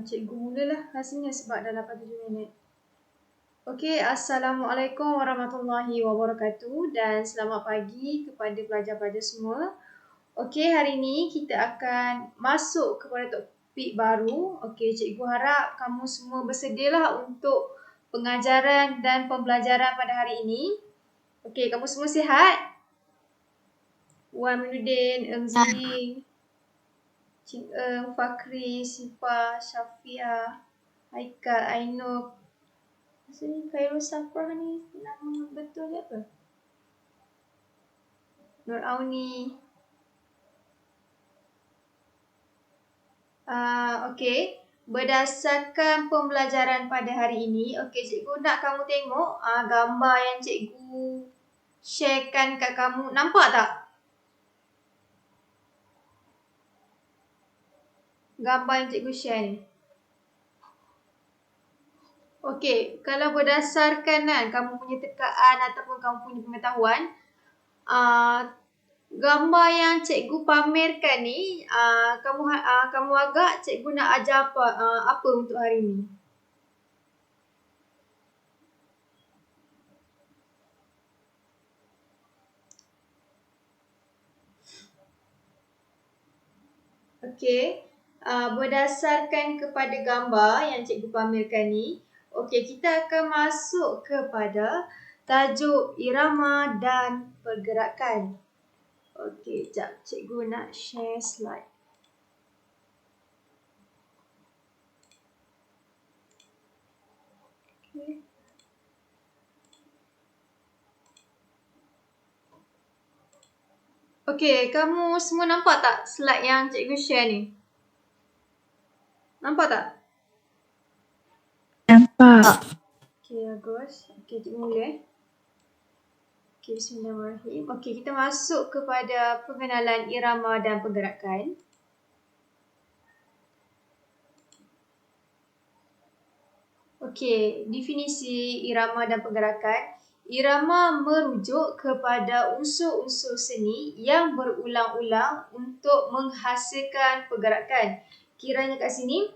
Cikgu mulalah rasanya sebab dah 87 minit. Okey, Assalamualaikum warahmatullahi wabarakatuh dan selamat pagi kepada pelajar-pelajar semua. Okey, hari ini kita akan masuk kepada topik baru. Okey, cikgu harap kamu semua bersedialah untuk pengajaran dan pembelajaran pada hari ini. Okey, kamu semua sihat? Wan Minuddin, Eng Zee, Cik Eng, Fakri, Sipa, Syafia, Haikal, Ainur. Maksudnya Khairul Safrah ni nama betul dia apa? Nur Auni. Okey. Berdasarkan pembelajaran pada hari ini, okey, cikgu nak kamu tengok gambar yang cikgu sharekan kat kamu. Nampak tak? Gambar yang cikgu share ni. Okey, kalau berdasarkan kamu punya tekaan ataupun kamu punya pengetahuan, gambar yang cikgu pamerkan ni, kamu agak cikgu nak ajar apa untuk hari ni? Okey, berdasarkan kepada gambar yang cikgu pamerkan ni, okey, kita akan masuk kepada tajuk irama dan pergerakan. Okey, jap cikgu nak share slide. Okey. Okey, kamu semua nampak tak slide yang cikgu share ni? Nampak tak? Nampak. Okey, bagus. Okey, cikgu mula. Okey, bismillahirrahmanirrahim. Okey, kita masuk kepada pengenalan irama dan pergerakan. Okey, definisi irama dan pergerakan. Irama merujuk kepada unsur-unsur seni yang berulang-ulang untuk menghasilkan pergerakan. Kiranya kat sini,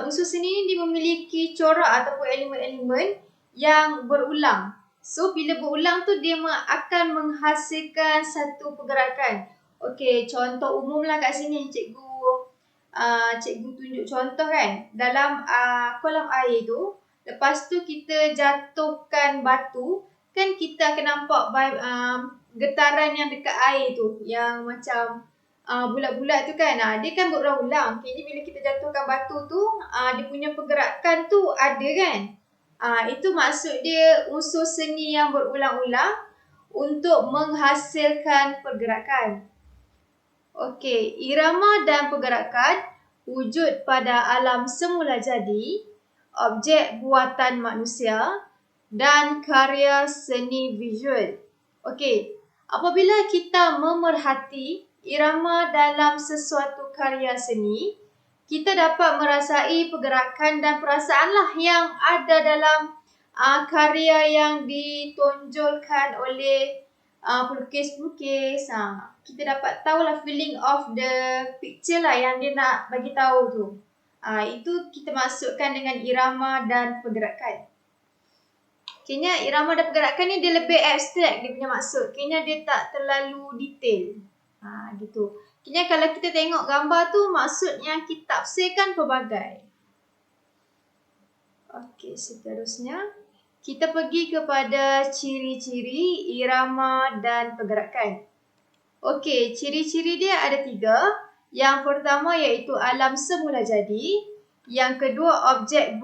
unsur seni dia memiliki corak ataupun elemen-elemen yang berulang. So, bila berulang tu dia akan menghasilkan satu pergerakan. Okey, contoh umumlah kat sini cikgu tunjuk contoh kan. Dalam kolam air tu, lepas tu kita jatuhkan batu, kan kita akan nampak getaran yang dekat air tu, yang macam bulat-bulat tu kan. Dia kan berulang-ulang. Jadi bila kita jatuhkan batu tu, dia punya pergerakan tu ada kan. Itu maksud dia unsur seni yang berulang-ulang untuk menghasilkan pergerakan. Okey, irama dan pergerakan wujud pada alam semula jadi, objek buatan manusia dan karya seni visual. Okey, apabila kita memerhati irama dalam sesuatu karya seni, kita dapat merasai pergerakan dan perasaanlah yang ada dalam karya yang ditonjolkan oleh pelukis-pelukis. Kita dapat tahulah feeling of the picture lah yang dia nak bagi tahu tu. Itu kita masukkan dengan irama dan pergerakan. Kayaknya irama dan pergerakan ni dia lebih abstrak dia punya maksud. Kayaknya dia tak terlalu detail. Gitu. Kayaknya kalau kita tengok gambar tu, maksud yang kita tafsirkan pelbagai. Okey, seterusnya kita pergi kepada ciri-ciri irama dan pergerakan. Okey, ciri-ciri dia ada 3. Yang pertama iaitu alam semula jadi. Yang kedua, objek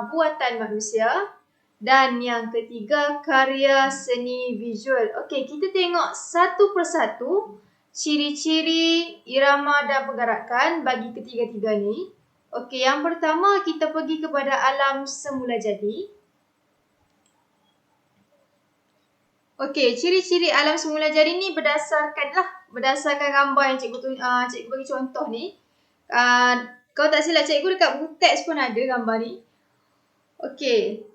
buatan manusia. Dan yang ketiga, karya seni visual. Okey, kita tengok satu persatu ciri-ciri irama dan pergerakan bagi ketiga-tiga ni. Okey, yang pertama kita pergi kepada alam semula jadi. Okey, ciri-ciri alam semula jadi ni berdasarkan gambar yang cikgu bagi contoh ni. Kalau tak silap cikgu dekat buku teks pun ada gambar ni. Okey.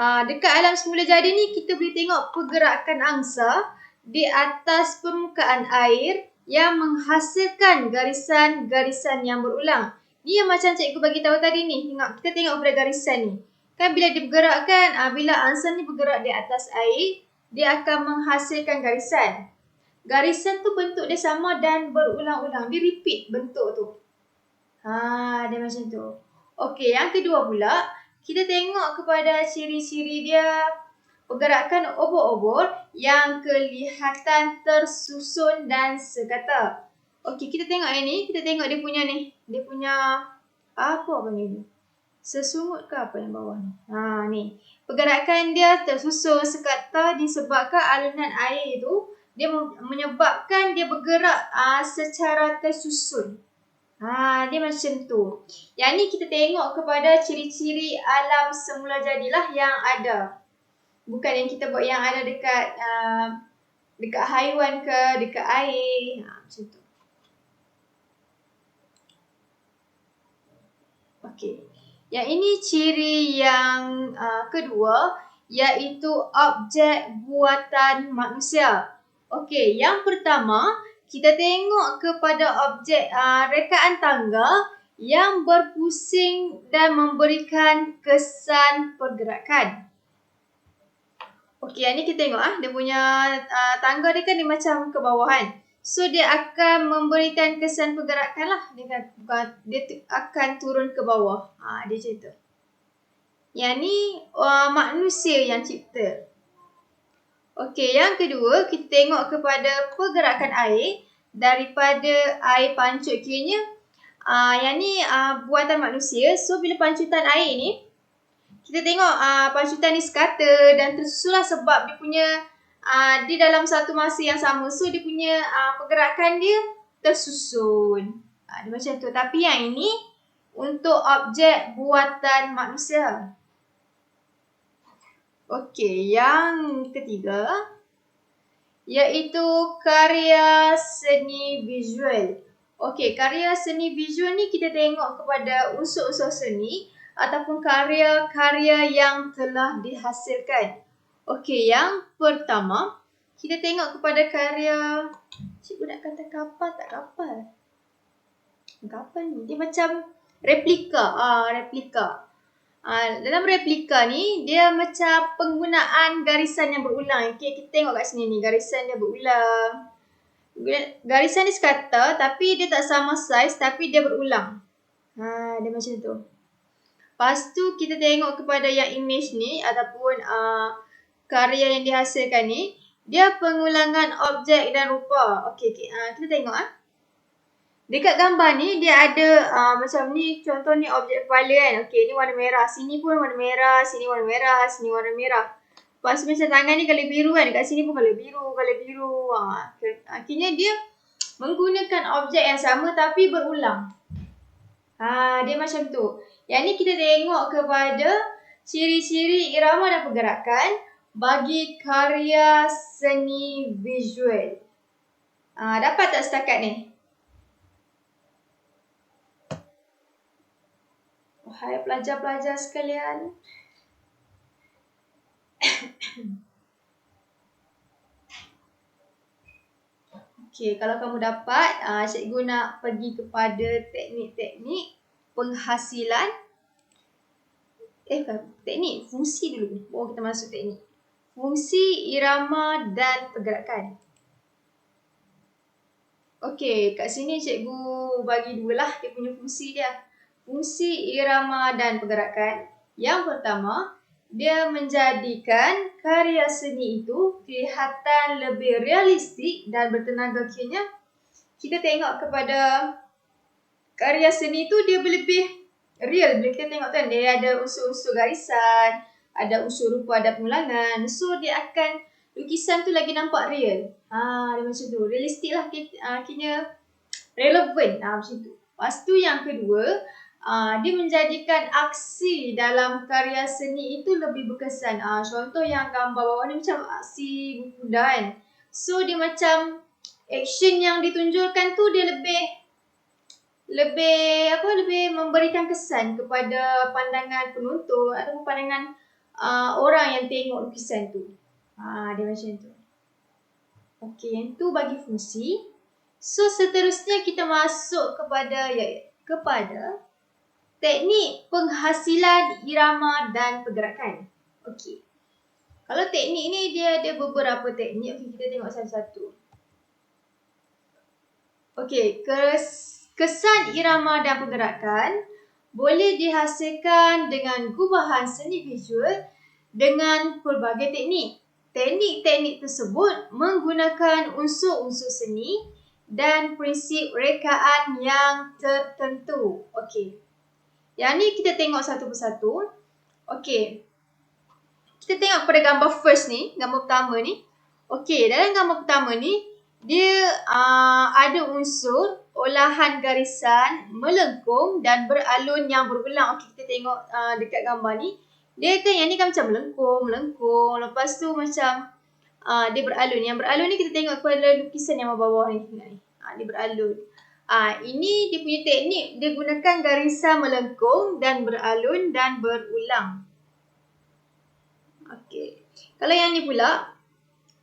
Dekat alam semula jadi ni kita boleh tengok pergerakan angsa di atas permukaan air yang menghasilkan garisan-garisan yang berulang. Ni yang macam cikgu bagi tahu tadi ni. Kita tengok pada garisan ni. Kan bila dia bergerak kan, bila ansur ni bergerak di atas air, dia akan menghasilkan garisan. Garisan tu bentuk dia sama dan berulang-ulang. Dia repeat bentuk tu. Dia macam tu. Okey, yang kedua pula, kita tengok kepada ciri-ciri dia pergerakan obor-obor yang kelihatan tersusun dan sekata. Okey, kita tengok ini. Kita tengok dia punya ni. Dia punya apa panggil ni? Sesungut ke apa yang bawah ni? Ni. Pergerakan dia tersusun sekata disebabkan alunan air tu dia menyebabkan dia bergerak secara tersusun. Dia macam tu. Yang ni kita tengok kepada ciri-ciri alam semula jadilah yang ada. Bukan yang kita buat yang ada dekat haiwan ke, dekat air. Macam tu. Okey. Yang ini ciri yang kedua, iaitu objek buatan manusia. Okey, yang pertama, kita tengok kepada objek rekaan tangga yang berpusing dan memberikan kesan pergerakan. Okey, yang ni kita tengok dia punya tangga dia kan dia macam ke bawah kan. So dia akan memberikan kesan pergerakan lah. Dia akan turun ke bawah. Dia macam tu. Yang ni manusia yang cipta. Okey, yang kedua kita tengok kepada pergerakan air daripada air pancut kiranya. Yang ni buatan manusia. So bila pancutan air ni, kita tengok pancutan ni sekata dan tersusunlah sebab dia punya di dalam satu masa yang sama. So dia punya pergerakan dia tersusun. Dia macam tu. Tapi yang ini untuk objek buatan manusia. Okey, yang ketiga iaitu karya seni visual. Okey, karya seni visual ni kita tengok kepada unsur-unsur seni ataupun karya-karya yang telah dihasilkan. Okey, yang pertama, kita tengok kepada karya, cikgu nak kata kapal tak kapal? Kapal ni, dia macam replika. Replika. Dalam replika ni, dia macam penggunaan garisan yang berulang. Okay, kita tengok kat sini ni, garisan dia berulang. Garisan ni sekata, tapi dia tak sama saiz, tapi dia berulang. Dia macam tu. Lepas tu, kita tengok kepada yang image ni, ataupun karya yang dihasilkan ni, dia pengulangan objek dan rupa. Okey, kita tengok dekat gambar ni dia ada macam ni, contoh ni objek kepala kan. Okey, ni warna merah, sini pun warna merah, sini warna merah, sini warna merah. Lepas tu macam tangan ni colour biru kan, dekat sini pun colour biru. Akhirnya dia menggunakan objek yang sama tapi berulang. Dia macam tu. Yang ni kita tengok kepada ciri-ciri irama dan pergerakan bagi karya seni visual. Dapat tak setakat ni? Wahai pelajar-pelajar sekalian. Okey, kalau kamu dapat, cikgu nak pergi kepada teknik-teknik penghasilan. Teknik fungsi dulu. Baru kita masuk teknik. Fungsi, irama dan pergerakan. Okey, kat sini cikgu bagi dua lah dia punya fungsi dia. Fungsi, irama dan pergerakan. Yang pertama, dia menjadikan karya seni itu kelihatan lebih realistik dan bertenaga. Akhirnya, kita tengok kepada karya seni itu dia lebih real. Bila kita tengok kan, dia ada unsur-unsur garisan, ada unsur rupa, ada pengulangan. So, dia akan, lukisan tu lagi nampak real. Dia macam tu. Realistik lah. Akhirnya, relevan. Macam tu. Lepas tu yang kedua, dia menjadikan aksi dalam karya seni itu lebih berkesan. Contoh yang gambar bawah ni macam aksi kuda kan. So dia macam action yang ditunjukkan tu dia lebih memberikan kesan kepada pandangan penonton ataupun pandangan orang yang tengok lukisan tu. Dia macam tu. Okey, yang tu bagi fungsi. So seterusnya kita masuk kepada teknik penghasilan irama dan pergerakan. Okey. Kalau teknik ni dia ada beberapa teknik. Okey, kita tengok satu-satu. Okey, kesan irama dan pergerakan boleh dihasilkan dengan gubahan seni visual dengan pelbagai teknik. Teknik-teknik tersebut menggunakan unsur-unsur seni dan prinsip rekaan yang tertentu. Okey. Yang ni kita tengok satu persatu. Okey. Kita tengok pada gambar first ni, gambar pertama ni. Okey, dalam gambar pertama ni, dia ada unsur olahan garisan melengkung dan beralun yang berulang. Okey, kita tengok dekat gambar ni. Dia kan yang ni kan macam melengkung. Lepas tu macam dia beralun. Yang beralun ni kita tengok pada lukisan yang bawah ni. Dia beralun. Ini dia punya teknik. Dia gunakan garisan melengkung dan beralun dan berulang. Okey. Kalau yang ni pula,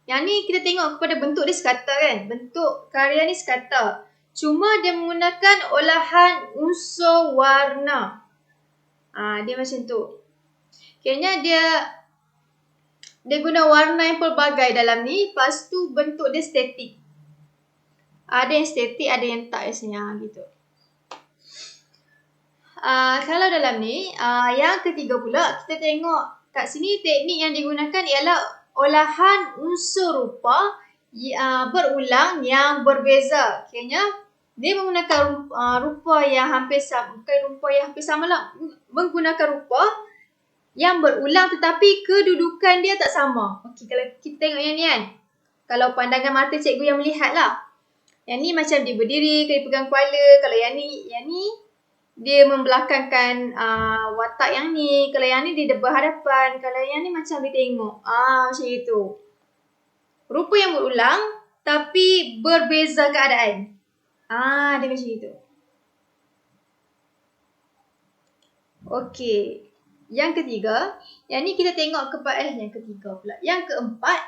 yang ni kita tengok kepada bentuk dia sekata kan. Bentuk karya ni sekata. Cuma dia menggunakan olahan unsur warna. Dia macam tu. Kayaknya dia guna warna yang pelbagai dalam ni. Lepas tu bentuk dia statik. Ada yang statik, ada yang tak biasanya gitu. Kalau dalam ni, yang ketiga pula, kita tengok kat sini teknik yang digunakan ialah olahan unsur rupa berulang yang berbeza. Kayaknya dia menggunakan rupa yang hampir sama. Bukan rupa yang hampir sama lah. Menggunakan rupa yang berulang tetapi kedudukan dia tak sama. Okey, kalau kita tengok yang ni kan. Kalau pandangan mata cikgu yang melihat lah. Yang ni macam dia berdiri, dia pegang kepala. Kalau yang ni dia membelakangkan watak yang ni. Kalau yang ni dia berhadapan. Kalau yang ni macam dia tengok. Macam itu. Rupa yang berulang tapi berbeza keadaan. Dia macam itu. Okey. Yang ketiga, yang ni kita tengok kepada yang ketiga pula. Yang keempat,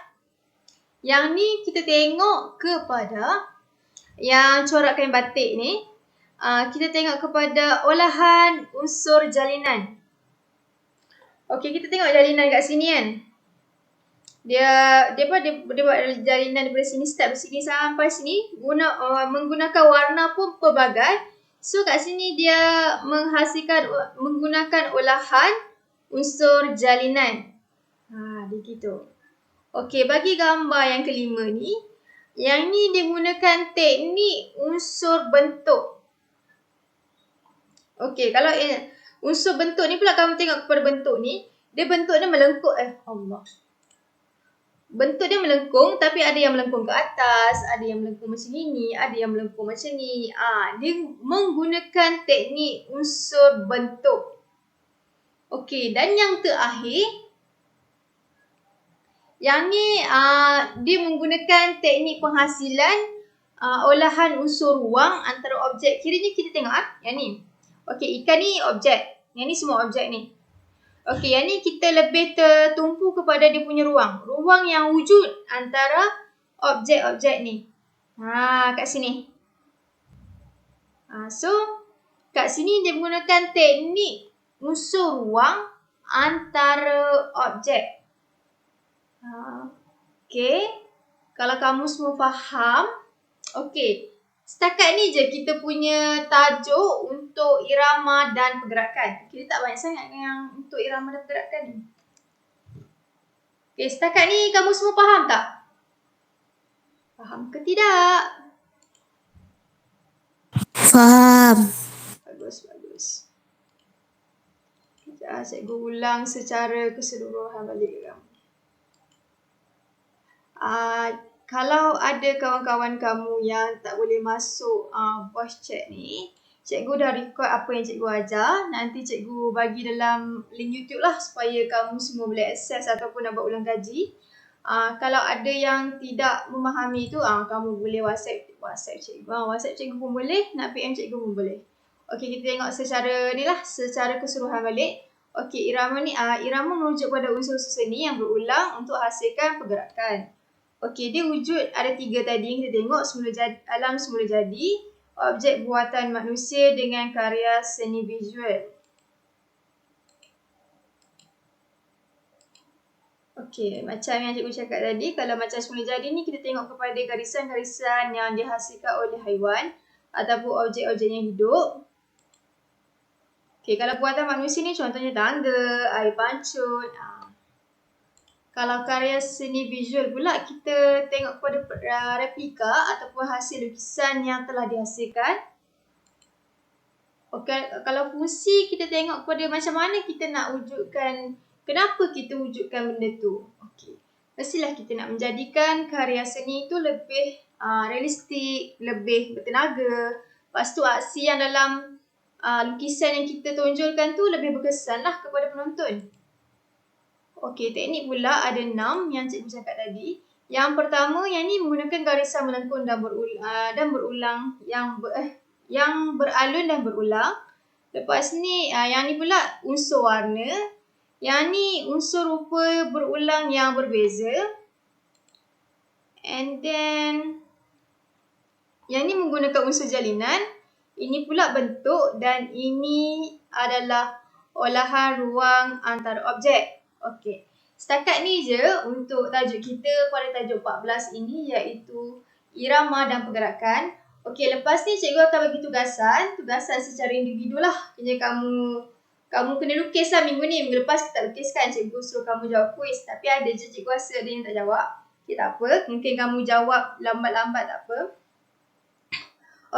yang ni kita tengok kepada yang corak kain batik ni. Kita tengok kepada olahan unsur jalinan. Okey, kita tengok jalinan kat sini kan. Dia buat jalinan daripada sini, start dari sini sampai sini. Menggunakan warna pun pelbagai. So kat sini dia menggunakan olahan unsur jalinan. Dia gitu. Okey, bagi gambar yang kelima ni, yang ni dia gunakan teknik unsur bentuk. Okey, kalau unsur bentuk ni pula kamu tengok kepada bentuk ni, dia bentuk dia melengkung. Bentuk dia melengkung tapi ada yang melengkung ke atas, ada yang melengkung macam ni, ada yang melengkung macam ni. Dia menggunakan teknik unsur bentuk. Okey, dan yang terakhir, yang ni dia menggunakan teknik penghasilan olahan unsur ruang antara objek. Kiranya kita tengok yang ni. Okey, ikan ni objek. Yang ni semua objek ni. Okey, yang ni kita lebih tertumpu kepada dia punya ruang. Ruang yang wujud antara objek-objek ni. Kat sini. So, kat sini dia menggunakan teknik unsur ruang antara objek. Okey. Kalau kamu semua faham. Okey. Setakat ni je kita punya tajuk untuk irama dan pergerakan. Kita tak banyak sangat yang untuk irama dan pergerakan ni. Okey, setakat ni kamu semua faham tak? Faham ke tidak? Faham. Bagus. Cikgu ulang secara keseluruhan balik kamu. Kalau ada kawan-kawan kamu yang tak boleh masuk voice chat ni, cikgu dah record apa yang cikgu ajar. Nanti cikgu bagi dalam link YouTube lah supaya kamu semua boleh akses ataupun nak buat ulang kaji. Kalau ada yang tidak memahami tu, kamu boleh WhatsApp cikgu. WhatsApp cikgu pun boleh, nak PM cikgu pun boleh. Okey, kita tengok secara keseluruhan balik. Okey, irama ni irama merujuk pada unsur-unsur seni yang berulang untuk hasilkan pergerakan. Okey, dia wujud ada 3 tadi yang kita tengok, alam semula jadi, objek buatan manusia dengan karya seni visual. Okey, macam yang cikgu cakap tadi, kalau macam semula jadi ni kita tengok kepada garisan-garisan yang dihasilkan oleh haiwan ataupun objek-objek yang hidup. Okey, kalau buatan manusia ni contohnya tangga, air pancut. Kalau karya seni visual pula, kita tengok pada replika ataupun hasil lukisan yang telah dihasilkan. Okay, kalau fungsi kita tengok pada macam mana kita nak wujudkan, kenapa kita wujudkan benda tu. Okay. Mestilah kita nak menjadikan karya seni itu lebih realistik, lebih bertenaga. Lepas tu aksi yang dalam lukisan yang kita tonjolkan tu lebih berkesan lah kepada penonton. Okey, teknik pula ada 6 yang cikgu cakap tadi. Yang pertama, yang ni menggunakan garisan melengkung dan berulang yang beralun dan berulang. Lepas ni, yang ni pula unsur warna. Yang ni unsur rupa berulang yang berbeza. And then, yang ni menggunakan unsur jalinan. Ini pula bentuk dan ini adalah olahan ruang antara objek. Okey. Setakat ni je untuk tajuk kita pada tajuk 14 ini, iaitu irama dan pergerakan. Okey, lepas ni cikgu akan bagi tugasan secara individu lah. Kena kamu kena lukis lah minggu ni. Minggu lepas kita tak lukiskan, cikgu suruh kamu jawab kuis. Tapi ada je cikgu rasa ada yang tak jawab. Okay, tak apa. Mungkin kamu jawab lambat-lambat, tak apa.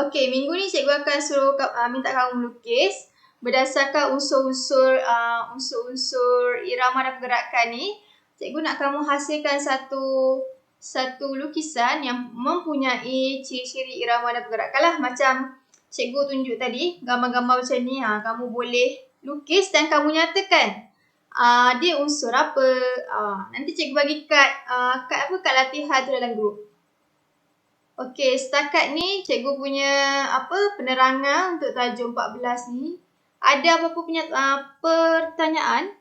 Okey, minggu ni cikgu akan suruh minta kamu melukis berdasarkan unsur-unsur irama dan pergerakan ni. Cikgu nak kamu hasilkan satu lukisan yang mempunyai ciri-ciri irama dan pergerakan lah. Macam cikgu tunjuk tadi, gambar-gambar macam ni. Kamu boleh lukis dan kamu nyatakan dia unsur apa. Nanti cikgu bagi kad latihan tu dalam grup. Okey, setakat ni cikgu punya penerangan untuk tajuk 14 ni. Ada apa-apa punya pertanyaan?